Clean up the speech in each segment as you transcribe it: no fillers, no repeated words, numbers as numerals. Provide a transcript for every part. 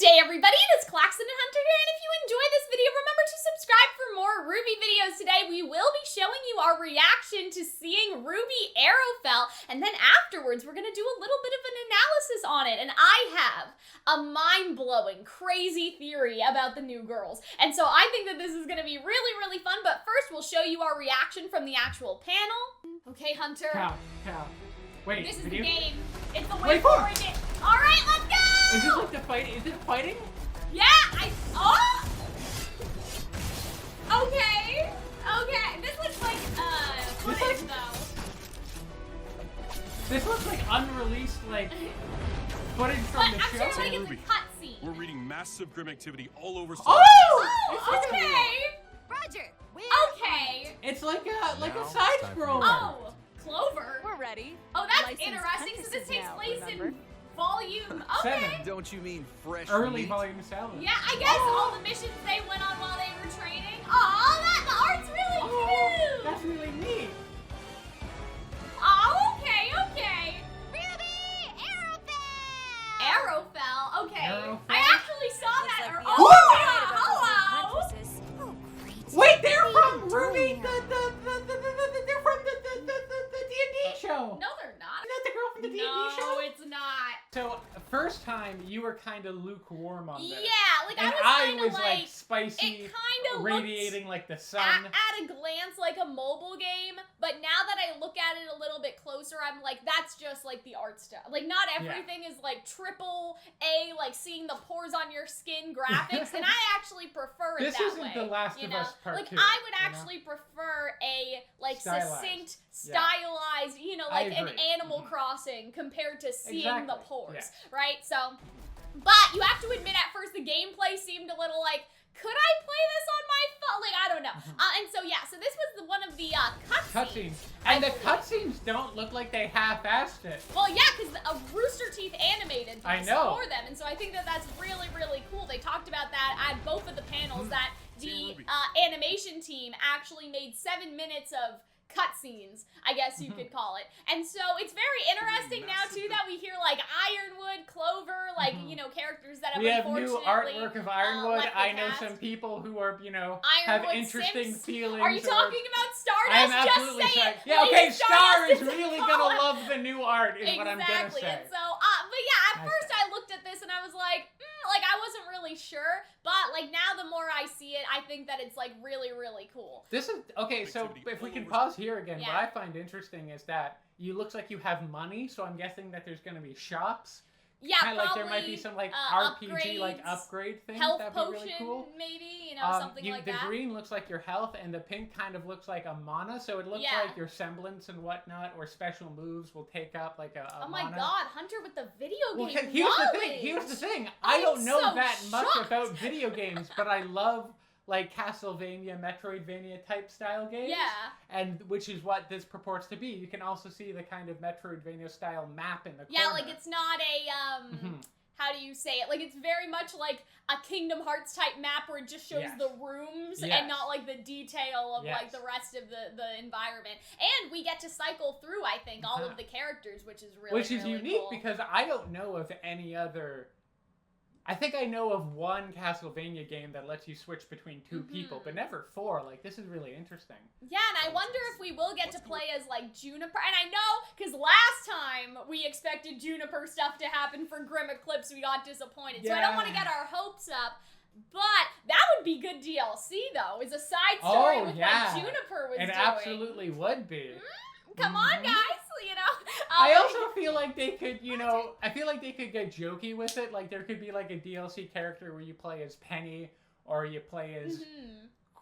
day, everybody. It is Calxiyn and Hunter here, and if you enjoy this video, remember to subscribe for more RWBY videos. Today, we will be showing you our reaction to seeing RWBY Arrowfell, and then afterwards, we're going to do a little bit of an analysis on it, and I have a mind-blowing, crazy theory about the new girls, and so I think that this is going to be really, really fun, but first, we'll show you our reaction from the actual panel. Okay, Hunter. Cow. Wait, this is video? the game. It's the WayForward game. All right, let's go! Is this like the fight? Is it fighting? Yeah, oh! Okay. This looks like, footage, though. This looks like unreleased, like, footage from the I'm show. sure it's a cutscene. We're reading massive grim activity all over. Oh, okay. Roger. Okay. It's like a Now side it's time for scroller. Oh, Clover. We're ready. Oh, that's Licensed interesting. So this apprentices takes now, place remember? in volume. Okay. 7. Don't you mean fresh Early meat? volume 7. Yeah, I guess all the missions they went on while they were training. Oh, the art's really cute. That's really neat. Oh, okay. RWBY Arrowfell. Arrowfell. Okay. Arrowfell? I actually saw that. Looks like Oh, the yeah. other Hello. apprentices. Oh, great. Wait, they're What are from you RWBY, doing? they're from the D&D show. No, they're not. Isn't that the girl from the D&D No, show? it's not. So, first time, you were kind of lukewarm on this. Yeah, like And I was kind of like spicy, it kind of radiating like the sun. at a glance like a mobile game, but now that I look at it a little bit closer, I'm like, that's just like the art style. Like, not everything is like triple A, like seeing the pores on your skin graphics, and I actually prefer it This that isn't way. The Last you of know? Us Part Like, 2. I would you know? actually prefer a like Stylized. succinct, Yeah. stylized, you know, I like an agree. Animal Crossing compared to seeing the Exactly. pores, Yeah. right? So, but you have to admit, at first the gameplay seemed a little like, could I play this on my phone? Like, I don't know. And so, yeah, so this was one of the cutscenes. And the believe. cutscenes don't look like they half-assed it. Well, yeah, because Rooster Teeth animated I these know. for them, and so I think that that's really, really cool. They talked about that at both of the panels, that the animation team actually made 7 minutes of cutscenes, I guess you could call it. And so it's very interesting now, too, that we hear, like, Ironwood, Clover, like, you know, characters that have We have new unfortunately artwork of Ironwood. left the I know cast. some people who are, you know, Ironwood have interesting Sims? feelings. Are you talking about Stardust? I am absolutely Just say sorry. it. Yeah, okay, Lady Star Stardust is really a gonna caller. love the new art, is what I'm gonna say. And so, but yeah, at Nice first guy. I looked at this and I was like, like I wasn't really sure, but like now the more I see it, I think that it's like really, really cool. This is okay. So if we can pause here again, what I find interesting is that you looks like you have money. So I'm guessing that there's gonna be shops. Yeah, Kind of probably like there might be some like RPG like upgrades, upgrade things. health That'd potion, be really cool. maybe, you know, something like the that. green looks like your health, and the pink kind of looks like a mana. So it looks Yeah. like your semblance and whatnot, or special moves will take up like a Oh my mana. God, Hunter with the video Well, game here's the knowledge. thing. Here's the thing. I I am don't know so that much shocked. about video games, but I love like Castlevania, Metroidvania type style games. Yeah. And which is what this purports to be. You can also see the kind of Metroidvania style map in the Yeah, corner. like it's not a how do you say it? Like it's very much like a Kingdom Hearts type map where it just shows Yes. the rooms Yes. and not like the detail of like Yes. the rest of the environment. And we get to cycle through, I think, all of the characters, which is really Which is really unique cool. because I don't know of any other. I think I know of one Castlevania game that lets you switch between two people, but never 4. Like, this is really interesting. Yeah, and I wonder if we will get to play as like Juniper. And I know because last time we expected Juniper stuff to happen for Grim Eclipse, we got disappointed. So I don't want to get our hopes up. But that would be good DLC though. Is a side story with what Juniper was doing. It absolutely would be. Come on, guys. You know. I also feel like they could, you know, I feel like they could get jokey with it. Like there could be like a DLC character where you play as Penny or you play as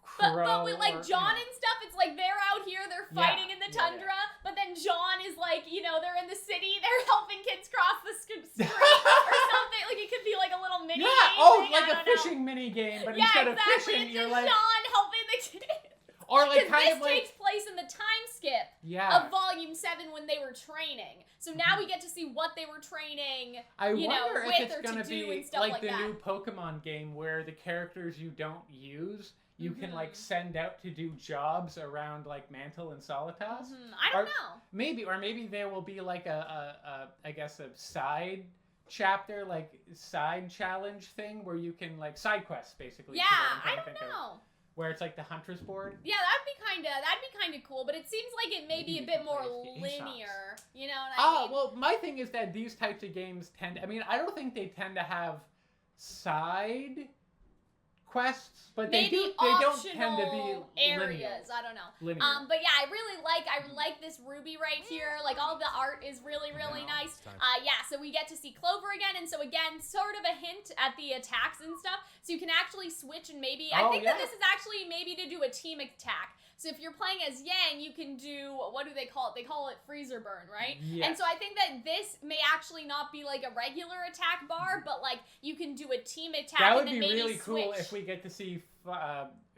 Crow. But with like or, John you know. and stuff, it's like they're out here, they're fighting in the tundra, but then John is like, you know, they're in the city, they're helping kids cross the street or something. Like it could be like a little mini game. Oh, thing, like I a don't know. fishing mini game, but Yeah, instead exactly. of fishing, It's you're just like, John helping the kids. or like Because kind this of like, takes place in the time skip of Volume 7 when they were training. So now we get to see what they were training, I you know, wonder with if it's or gonna to do be and stuff like like the that. new Pokemon game where the characters you don't use, you can like send out to do jobs around like Mantle and Solitas. I don't know. Maybe there will be like I guess a side chapter, like, side challenge thing where you can, like, side quests, basically. Yeah, is what I'm I trying to don't think of. know. Where it's like the Hunter's board. Yeah, that'd be kind of cool, but it seems like it may be Maybe a you bit can more play as the linear. You know what I mean? Well, my thing is that these types of games tend. I mean, I don't think they tend to have side quests, but they Maybe don't tend to be areas. I don't know. linear. But yeah, I like this RWBY right here. Like all the art is really nice. Yeah, so we get to see Clover again, and so again, sort of a hint at the attacks and stuff. So you can actually switch and maybe I think that this is actually maybe to do a team attack. So if you're playing as Yang, you can do, what do they call it? They call it freezer burn, right? Yes. And so I think that this may actually not be like a regular attack bar, but like you can do a team attack that and would then be maybe really switch. cool if we get to see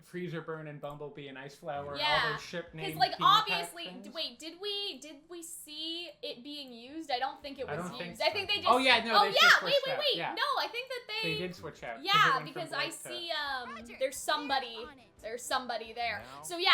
Freezer Burn and Bumblebee and Ice Flower and all Yeah. those ship names. Because like obviously, wait, did we see it being used? I don't think it was used. I think they just. Oh yeah, no. Oh they yeah, just wait. switched out. Yeah. No, I think that They did switch out. Yeah, it went from because I Blake to- see Roger, there's somebody on it. there. Now? So yeah,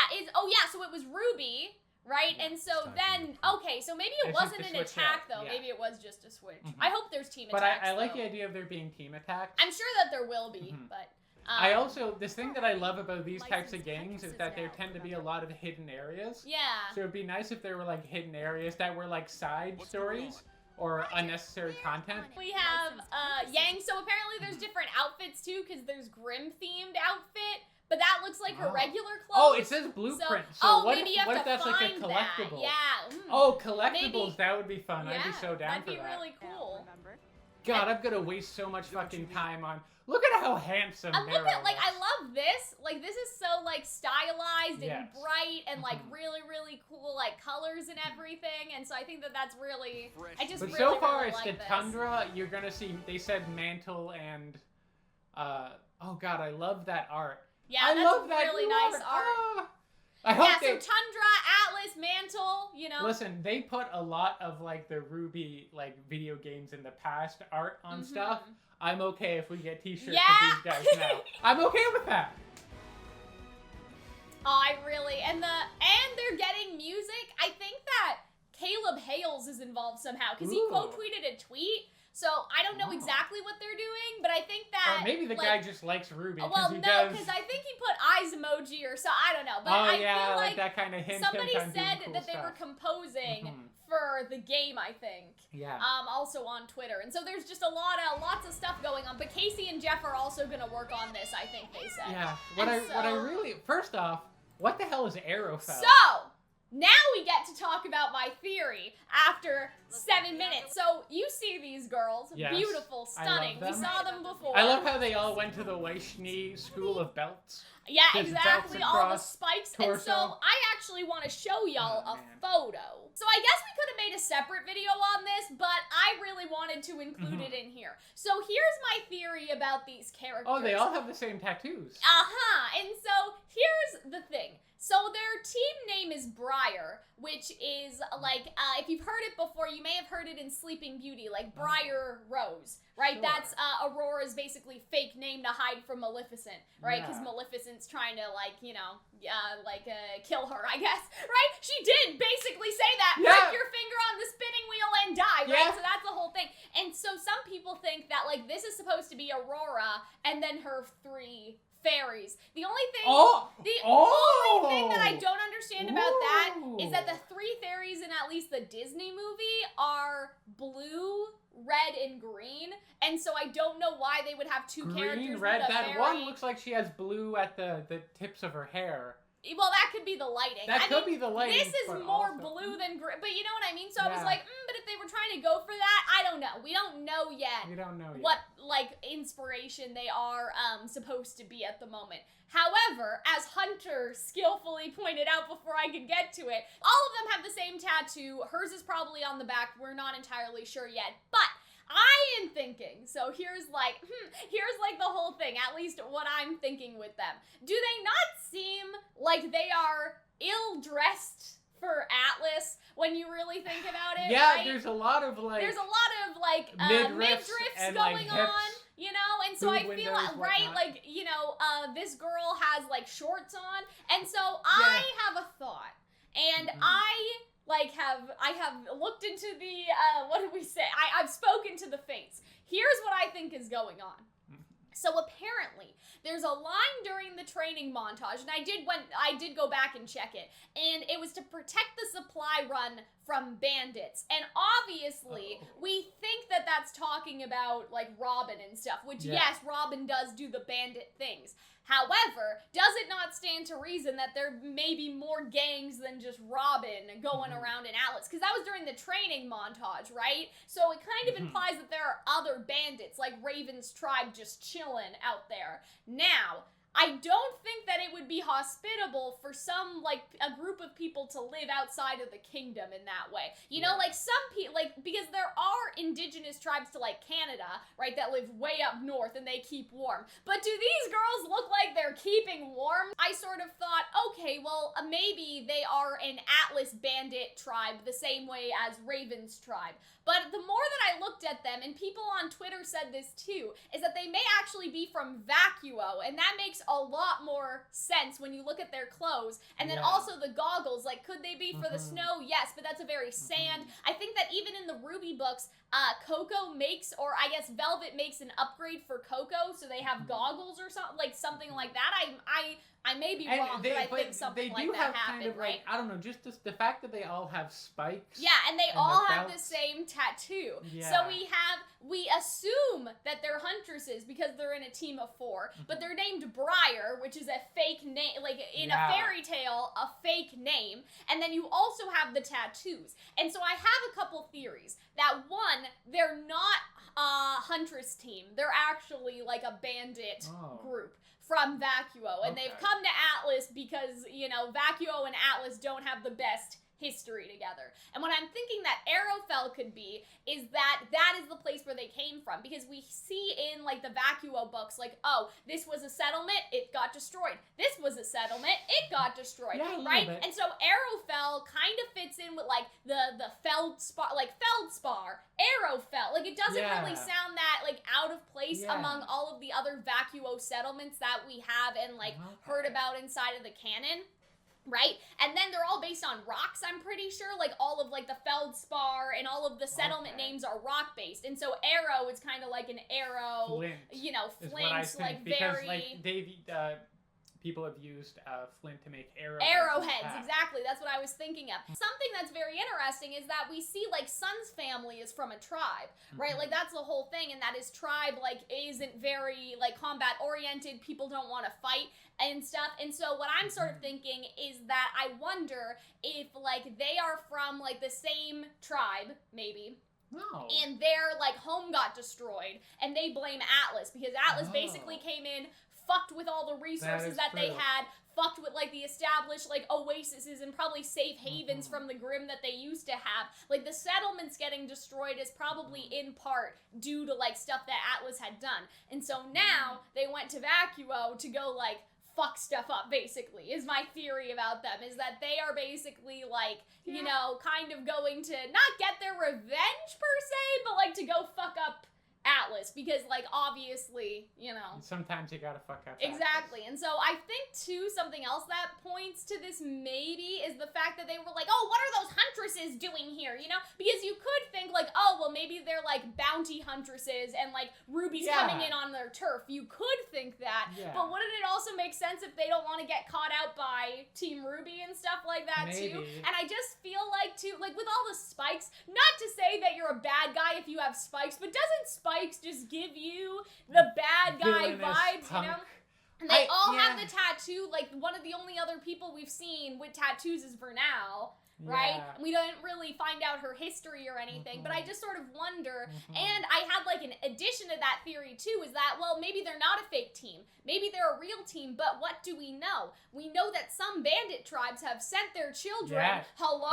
so it was RWBY, right? And so It's time then for okay, so maybe it It's just wasn't to an switch attack out, though. yeah. Maybe it was just a switch. Mhm. I hope there's team But attacks. I like though. the idea of there being team attacks. I'm sure that there will be, Mhm. but. I also, this thing that I love about these types of Licensed games is huntresses that there now, tend to be a lot of hidden areas. Yeah. So it'd be nice if there were like hidden areas that were like side What's going stories or Roger, unnecessary we're content. on it. We have Licensed huntresses. Yang. So apparently there's different outfits too, because there's Grim themed outfit, but that looks like her Oh. regular clothes. Oh, it says blueprint. So what maybe if, you have what to if that's like a find collectible? that. Yeah. Oh, collectibles, Maybe- that would be fun. I'd be so down that'd for be that. really cool. Remember? God, I'm gonna waste so much fucking time on. Look at how handsome And look Darrow at I looks. love this. Like this is so like stylized and Yes. bright and like Mhm. really cool like colors and everything. And so I think that that's really. Fresh. I just But really, so far, really it's like the this. Tundra. You're gonna see. They said Mantle and. Oh God, I love that art. Yeah, I that's love that really new nice art. Ah. I hope Yeah, they. so Tundra, Atlas, Mantle, you know. Listen, they put a lot of like the RWBY like video games in the past art on Mhm. stuff. I'm okay if we get T-shirts Yeah. with these guys now. I'm okay with that. Oh, I really and they're getting music. I think that Caleb Hales is involved somehow because he Ooh. quote tweeted a tweet. So I don't know Oh. exactly what they're doing, but I think that Or maybe the like, guy just likes RWBY because well, he no, does. because I think he put eyes emoji or so. I don't know, but Oh I yeah, feel like that kind of hint. somebody on doing said cool that they were stuff. composing Mhm. for the game. I think. Yeah. Also on Twitter, and so there's just lots of stuff going on. But Casey and Jeff are also gonna work on this. I think they said. Yeah. And What I so- really first off, what the hell is Arrowfell? So, now we get to talk about my theory after 7 minutes. So, you see these girls. Yes, Beautiful, I love stunning. We them. saw them before. I love how they all went to the Weishni School of Belts. Yeah, Just exactly. belts All the across spikes. And torso. so, I actually want to show y'all Oh, a man. photo. So, I guess we could have made a separate video on this, but I really wanted to include it in here. So, here's my theory about these characters. Oh, they all have the same tattoos. And so here's the thing. So their team name is BRIR, which is like, if you've heard it before, you may have heard it in Sleeping Beauty, like BRIR Rose, right? Sure. That's Aurora's basically fake name to hide from Maleficent, right? Because Yeah. Maleficent's trying to kill her, I guess, right? She did basically say that. Yeah. Put your finger on the spinning wheel and die, right? Yeah. So that's the whole thing. And so some people think that like this is supposed to be Aurora and then her 3 fairies. The only thing the only thing that I don't understand about that is that the 3 fairies in at least the Disney movie are blue, red, and green. And so I don't know why they would have 2 characters Green, with red. a That fairy. one looks like she has blue at the tips of her hair. Well, that could be the lighting. That I could mean, be the lighting. this is but more also- blue than green, but you know what I mean? So I was Yeah. like, but if they were trying to go for that, I don't know. We don't know yet. We don't know yet. What like inspiration they are supposed to be at the moment. However, as Hunter skillfully pointed out before I could get to it, all of them have the same tattoo. Hers is probably on the back. We're not entirely sure yet, but I am thinking. So here's like the whole thing. At least what I'm thinking with them. Do they not seem like they are ill-dressed for Atlas when you really think about it? Yeah, right? there's a lot of like. There's a lot of like midriffs midriffs and, going like, on, hips, you know, and so I boob feel windows, right, whatnot. like this girl has like shorts on, and so I have a thought, and Mhm. I I have looked into the, what did we say? I've spoken to the Fates. Here's what I think is going on. So apparently, there's a line during the training montage, and I did go back and check it, and it was to protect the supply run from bandits. And obviously, we think that that's talking about, like, Robin and stuff, which, yes, Robin does do the bandit things. However, does it not stand to reason that there may be more gangs than just Robin going around in Atlas? Because that was during the training montage, right? So it kind of implies that there are other bandits, like Raven's tribe, just chilling out there. Now, I don't think that it would be hospitable for some, like, a group of people to live outside of the kingdom in that way. You know, like, some people, like, because there are indigenous tribes to, like, Canada, right, that live way up north and they keep warm. But do these girls look like they're keeping warm? I sort of thought, okay, well, maybe they are an Atlas bandit tribe the same way as Raven's tribe. But the more that I looked at them, and people on Twitter said this too, is that they may actually be from Vacuo, and that makes a lot more sense when you look at their clothes. And then also the goggles, like, could they be for the snow? Yes, but that's a very sand. I think that even in the RWBY books, Coco makes, or I guess Velvet makes an upgrade for Coco, so they have goggles or something like that. I may be wrong, but I think something like that happened, kind of, right? Like, I don't know, just the fact that they all have spikes. Yeah, and they all have the same tattoo. Yeah. So we assume that they're huntresses because they're in a team of 4, but they're named BRIR, which is a fake name, like in a fairy tale, a fake name. And then you also have the tattoos. And so I have a couple theories. That one, they're not a huntress team. They're actually like a bandit group from Vacuo, and they've come to Atlas because, you know, Vacuo and Atlas don't have the best history together. And what I'm thinking that Arrowfell could be is that is the place where they came from, because we see in, like, the Vacuo books, like, oh, this was a settlement, it got destroyed. This was a settlement, it got destroyed, right? And so Arrowfell kind of fits in with, like, the Feldspar, Arrowfell. Like, it doesn't really sound that, like, out of place among all of the other Vacuo settlements that we have and, like, heard about inside of the canon. Right? And then they're all based on rocks, I'm pretty sure. Like, all of, like, the Feldspar and all of the settlement names are rock-based. And so Arrow is kind of like an arrow, Flint, you know, Flint, like, because, very... like, people have used flint to make arrowheads, exactly. That's what I was thinking of. Something that's very interesting is that we see, like, Sun's family is from a tribe, right? Like, that's the whole thing, and that his tribe, like, isn't very, like, combat-oriented. People don't want to fight and stuff. And so what I'm sort of thinking is that I wonder if, like, they are from, like, the same tribe, maybe. No. And their, like, home got destroyed, and they blame Atlas, because Atlas basically came in, fucked with all the resources that they had, fucked with, like, the established, like, oases and probably safe havens from the Grimm that they used to have. Like, the settlements getting destroyed is probably in part due to, like, stuff that Atlas had done. And so now they went to Vacuo to go, like, fuck stuff up, basically, is my theory about them, is that they are basically, like, you know, kind of going to not get their revenge, per se, but, like, to go fuck up Atlas, because, like, obviously, you know. Sometimes you gotta fuck up Exactly. Atlas. And so I think, too, something else that points to this, maybe, is the fact that they were like, oh, what are those huntresses doing here, you know? Because you could think, like, oh, well, maybe they're, like, bounty huntresses, and, like, Ruby's coming in on their turf. You could think that, but wouldn't it also make sense if they don't want to get caught out by Team RWBY and stuff like that, too? And I just feel like, too, like, with all the spikes, not to say that you're a bad guy if you have spikes, but doesn't spikes just give you the bad guy vibes, you know? And they all have the tattoo. Like, one of the only other people we've seen with tattoos is Vernal, right? And we don't really find out her history or anything, but I just sort of wonder, and I had, like, an addition to that theory, too, is that, well, maybe they're not a fake team. Maybe they're a real team, but what do we know? We know that some bandit tribes have sent their children, Crow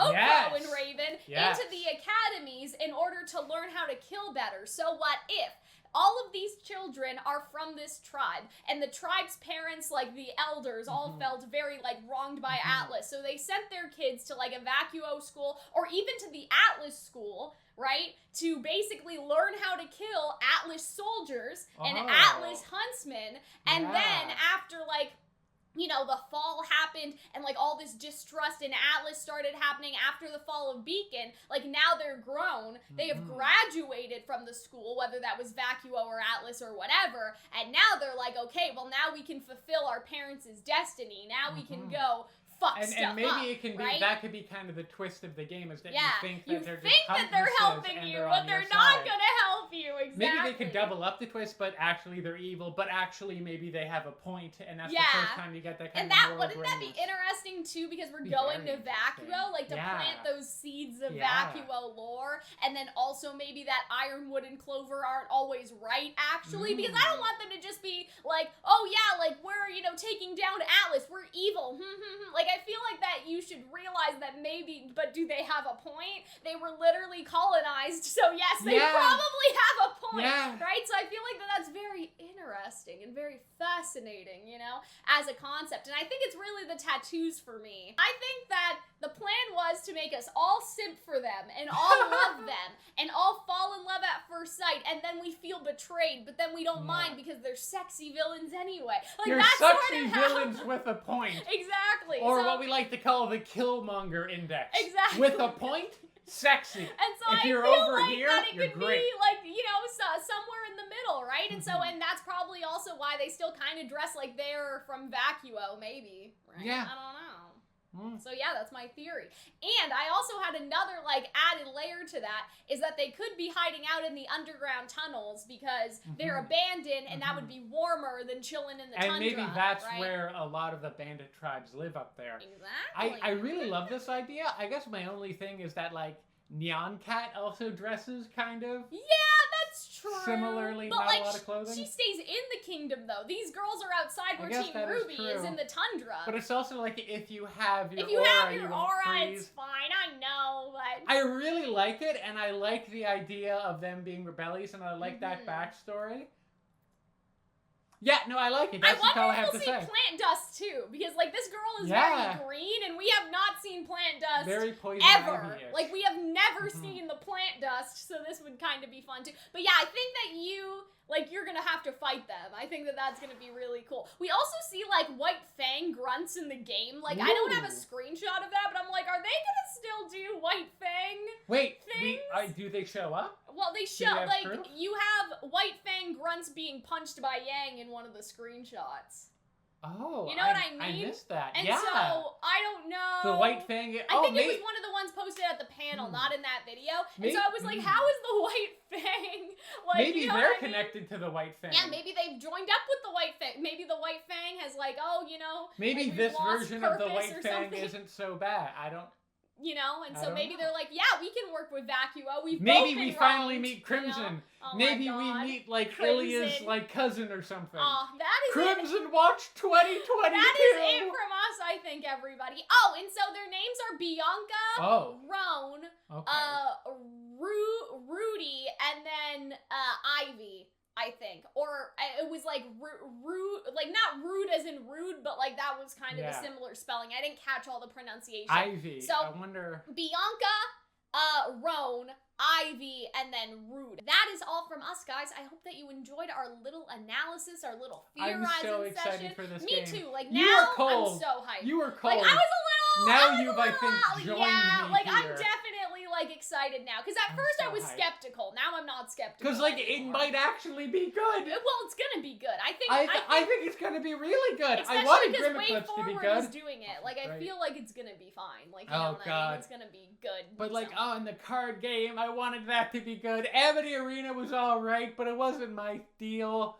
and Raven, into the academies in order to learn how to kill better. So what if all of these children are from this tribe, and the tribe's parents, like the elders, all felt very, like, wronged by Atlas, so they sent their kids to, like, a Vacuo school, or even to the Atlas school, right, to basically learn how to kill Atlas soldiers and Atlas huntsmen, and then after, like, you know, the fall happened and like all this distrust in Atlas started happening after the fall of Beacon. Like now they're grown, they have graduated from the school, whether that was Vacuo or Atlas or whatever, and now they're like, okay, well now we can fulfill our parents' destiny. Now we can go fuck stuff and maybe up, it can be right? that could be kind of the twist of the game is that you think that they're helping you, but they're not gonna help you. Exactly. Maybe they could double up the twist, but actually they're evil. But actually, maybe they have a point, and that's the first time you get that kind of moral wouldn't that be interesting too? Because we're going to Vacuo, like to plant those seeds of Vacuo lore, and then also maybe that Ironwood and Clover aren't always right, actually. Because I don't want them to just be like, oh yeah, like we're taking down Atlas, we're evil. Like I feel like that you should realize that maybe, but do they have a point? They were literally colonized, so yes, they probably have a point, right? So I feel like that's very interesting and very fascinating, as a concept. And I think it's really the tattoos for me. I think that the plan was to make us all simp for them and all love them and all fall in love at first sight, and then we feel betrayed, but then we don't mind because they're sexy villains anyway. Like You're that's sexy sort of villains with a point. Exactly. Or what we like to call the Killmonger index. Exactly. With a point, sexy. And so if I you're feel over like here, that it you're could great. be like, somewhere in the middle, right? And so, and that's probably also why they still kind of dress like they're from Vacuo, maybe, right? Yeah. I don't know. So yeah, that's my theory. And I also had another added layer to that, is that they could be hiding out in the underground tunnels because they're abandoned and that would be warmer than chilling in the tundra. And maybe that's right? where a lot of the bandit tribes live up there. Exactly. I really love this idea. I guess my only thing is that Neon Cat also dresses kind of. Yeah, that's true. Similarly, but not a lot of clothing. She stays in the kingdom though. These girls are outside where Team RWBY is in the tundra. But it's also if you have your aura, it's fine. I know, but I really like it, and I like the idea of them being rebellious, and I like that backstory. Yeah, no, I like it. That's all I have to say. I wonder if we'll see plant dust too, because this girl is very green, and we have not seen plant dust very poison ever. ivy-ish. We have never seen the plant dust, so this would kind of be fun too. But yeah, I think that you're gonna have to fight them. I think that that's gonna be really cool. We also see White Fang grunts in the game. I don't have a screenshot of that, but I'm like, are they gonna still do White Fang? Wait, things? do they show up? Well, they show, you have White Fang grunts being punched by Yang in one of the screenshots. Oh, you know what I mean? I missed that. And so, I don't know. The White Fang. I think it was one of the ones posted at the panel, not in that video. And so I was like, how is the White Fang? Maybe they're connected to the White Fang. Yeah, maybe they've joined up with the White Fang. Maybe the White Fang has maybe this version of the White Fang isn't so bad. I don't. And so maybe they're like, yeah, we can work with Vacuo. Maybe we finally meet Crimson. Maybe we meet Ilya's cousin or something. That is Crimson Watch 2022. That is it from us, I think, everybody. Oh, and so their names are Bianca, Roan, Rudy, and then Ivy. I think, or it was rude, not rude as in rude, but that was kind of a similar spelling. I didn't catch all the pronunciation. Ivy. So I wonder. Bianca, Roan, Ivy, and then Rude. That is all from us, guys. I hope that you enjoyed our little analysis, our little theorizing session. I'm so excited for this game. Me too. You now are cold. I'm so hyped. You were cold. I was a little. Now you've, I think, joined me I'm here. definitely excited now. Because at first I was skeptical. Now I'm not skeptical. Because it might actually be good. Well, it's gonna be good. I think it's gonna be really good. Especially I wanted because WayForward to be WayForward good. is doing it. I feel like it's gonna be fine. You oh know what God, I mean? It's gonna be good. But in the card game, I wanted that to be good. Amity Arena was all right, but it wasn't my deal.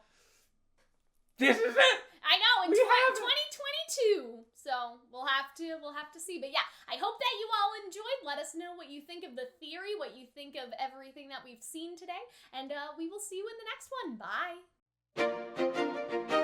This is it. I know, in 2022. So we'll have to see. But yeah, I hope that you all enjoyed. Let us know what you think of the theory, what you think of everything that we've seen today, and we will see you in the next one. Bye.